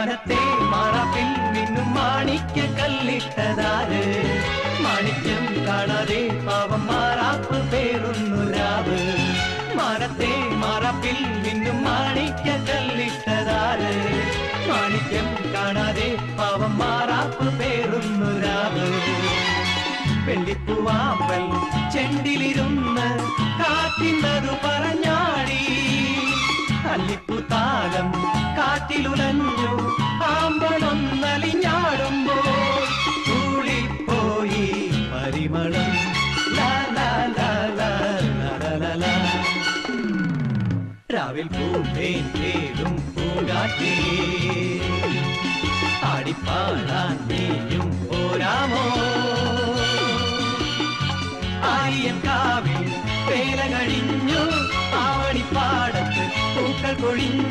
മാനത്തെ മാറാപ്പിൽ മിന്നും മാണിക്യ കല്ലിട്ടതാര് മാണിക്യം കാണാതെ പാവം മാറാപ്പ് പേറുന്നു രാവ് മാനത്തെ മാറാപ്പിൽ മിന്നും മാണിക്യ കല്ലിട്ടതാര് മാണിക്യം കാണാതെ പാവം മാറാപ്പ് പേറുന്നു രാവ് വെള്ളിപ്പൂവാമ്പൽ ചെണ്ടിലിരുന്ന് കാറ്റിനതു പറഞ്ഞാടി അല്ലിപ്പൂത്താലം കാറ്റിലുലഞ്ഞു ആമ്പളൊന്നലിഞ്ഞാടുമ്പോൾ തൂളിപ്പോയി പരിമളം രാവിൽ പൂന്തേൻ തേടും പൂങ്കാറ്റേ ആടിപ്പാടാൻ നീയും പോരാമോ ആര്യൻ കാവിൽ വേല കഴിഞ്ഞു ആവണിപ്പാടത്ത് പൂക്കൾ കൊഴിഞ്ഞു